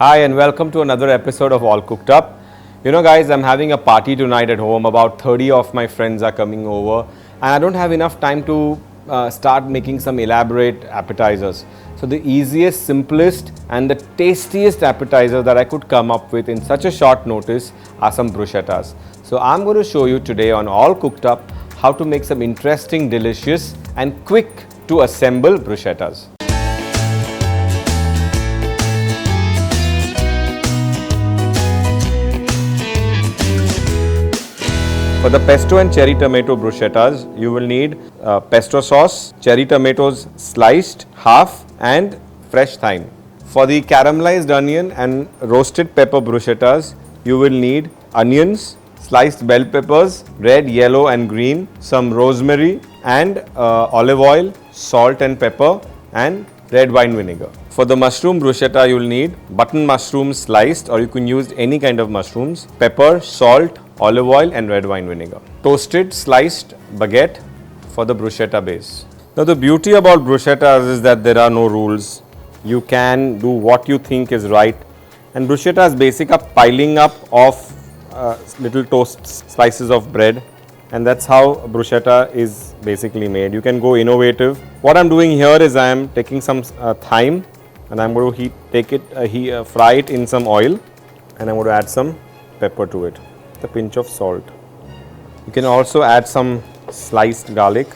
Hi and welcome to another episode of All Cooked Up. You know guys, I'm having a party tonight at home. About 30 of my friends are coming over and I don't have enough time to start making some elaborate appetizers. So the easiest, simplest and the tastiest appetizer that I could come up with in such a short notice are some bruschettas. So I'm going to show you today on All Cooked Up how to make some interesting, delicious and quick to assemble bruschettas. For the pesto and cherry tomato bruschettas, you will need pesto sauce, cherry tomatoes sliced half and fresh thyme. For the caramelized onion and roasted pepper bruschettas, you will need onions, sliced bell peppers, red, yellow and green, some rosemary and olive oil, salt and pepper and red wine vinegar. For the mushroom bruschetta, you will need button mushrooms sliced, or you can use any kind of mushrooms, pepper, salt, olive oil and red wine vinegar. Toasted sliced baguette for the bruschetta base. Now the beauty about bruschettas is that there are no rules. You can do what you think is right, and bruschetta is basically a piling up of little toast slices of bread, and that's how bruschetta is basically made. You can go innovative. What I'm doing here is I am taking some thyme and I'm going to fry it in some oil, and I'm going to add some pepper to it. A pinch of salt. You can also add some sliced garlic,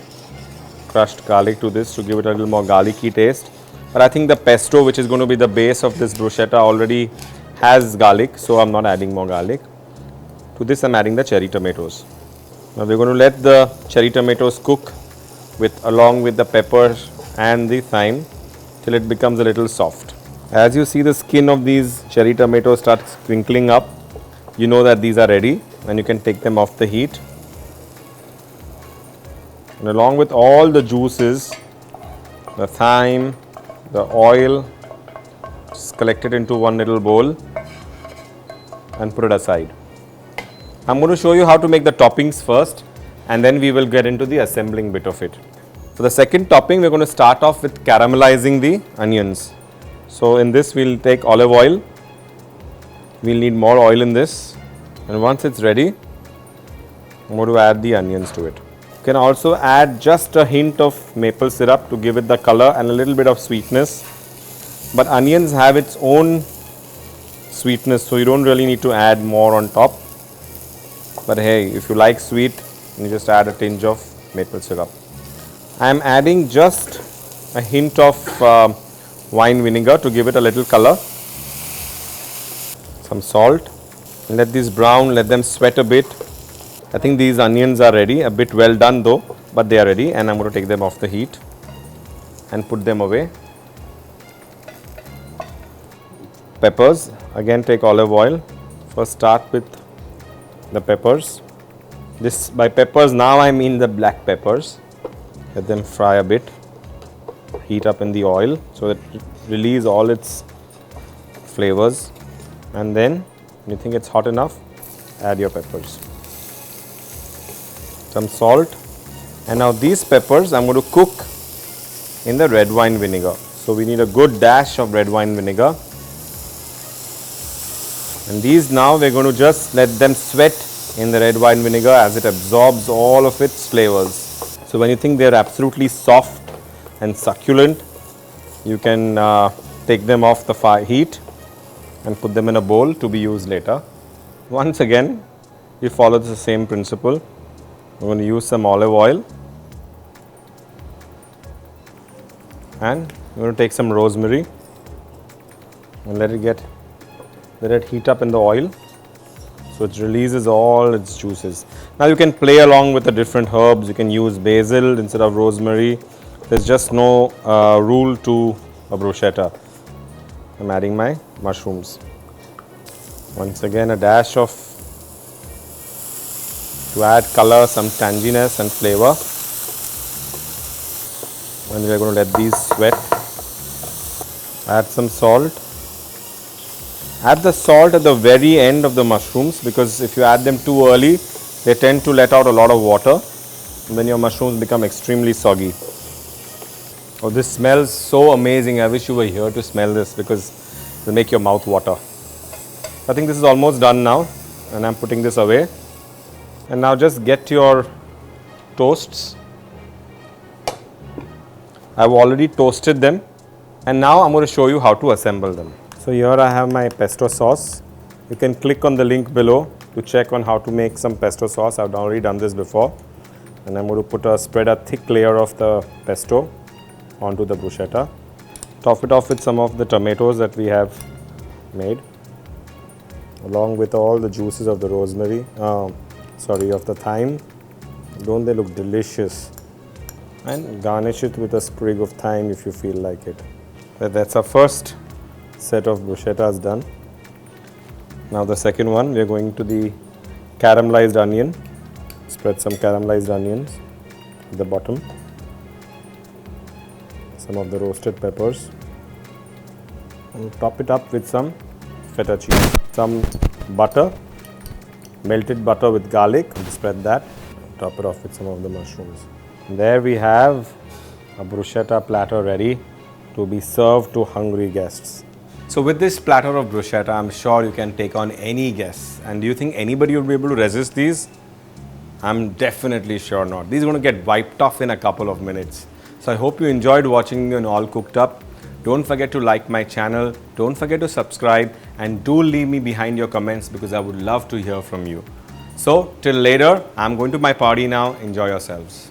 crushed garlic to this to give it a little more garlicky taste. But I think the pesto, which is going to be the base of this bruschetta, already has garlic, so I'm not adding more garlic. To this I'm adding the cherry tomatoes. Now we're going to let the cherry tomatoes cook along with the pepper and the thyme till it becomes a little soft. As you see, the skin of these cherry tomatoes starts crinkling up. You know that these are ready and you can take them off the heat. And along with all the juices, the thyme, the oil, just collect it into one little bowl and put it aside. I'm going to show you how to make the toppings first, and then we will get into the assembling bit of it. For the second topping, we're going to start off with caramelizing the onions. So in this we'll take olive oil. We'll need more oil in this, and once it's ready, I'm going to add the onions to it. You can also add just a hint of maple syrup to give it the color and a little bit of sweetness. But onions have its own sweetness, so you don't really need to add more on top. But hey, if you like sweet, you just add a tinge of maple syrup. I am adding just a hint of wine vinegar to give it a little color. Some salt, and let these brown, let them sweat a bit. I think these onions are ready, a bit well done though, but they are ready, and I'm going to take them off the heat and put them away. Peppers, again take olive oil. First start with the peppers. This by peppers now I mean the black peppers. Let them fry a bit, heat up in the oil so that it release all its flavors. And then, when you think it's hot enough, add your peppers. Some salt. And now these peppers I'm going to cook in the red wine vinegar. So we need a good dash of red wine vinegar. And these now we're going to just let them sweat in the red wine vinegar as it absorbs all of its flavors. So when you think they're absolutely soft and succulent, you can take them off the heat and put them in a bowl to be used later. Once again, we follow the same principle. We're going to use some olive oil, and we're going to take some rosemary and let it heat up in the oil so it releases all its juices. Now you can play along with the different herbs. You can use basil instead of rosemary. There's just no rule to a bruschetta. I'm adding my mushrooms. Once again, a dash to add color, some tanginess and flavor. And we're going to let these sweat. Add some salt. Add the salt at the very end of the mushrooms, because if you add them too early, they tend to let out a lot of water and then your mushrooms become extremely soggy. Oh, this smells so amazing. I wish you were here to smell this, because will make your mouth water. I think this is almost done now, and I'm putting this away. And now just get your toasts. I've already toasted them, and now I'm going to show you how to assemble them. So here I have my pesto sauce. You can click on the link below to check on how to make some pesto sauce. I've already done this before. And I'm going to spread a thick layer of the pesto onto the bruschetta. Top it off with some of the tomatoes that we have made, along with all the juices of the rosemary, of the thyme. Don't they look delicious? And garnish it with a sprig of thyme if you feel like it. But that's our first set of bruschettas done. Now the second one, we are going to the caramelized onion. Spread some caramelized onions at the bottom. Some of the roasted peppers. And top it up with some feta cheese. Some butter, melted butter with garlic. Spread that. Top it off with some of the mushrooms. And there we have a bruschetta platter ready to be served to hungry guests. So with this platter of bruschetta, I'm sure you can take on any guest. And do you think anybody would be able to resist these? I'm definitely sure not. These are going to get wiped off in a couple of minutes. So I hope you enjoyed watching me on All Cooked Up. Don't forget to like my channel. Don't forget to subscribe. And do leave me behind your comments because I would love to hear from you. So till later, I'm going to my party now. Enjoy yourselves.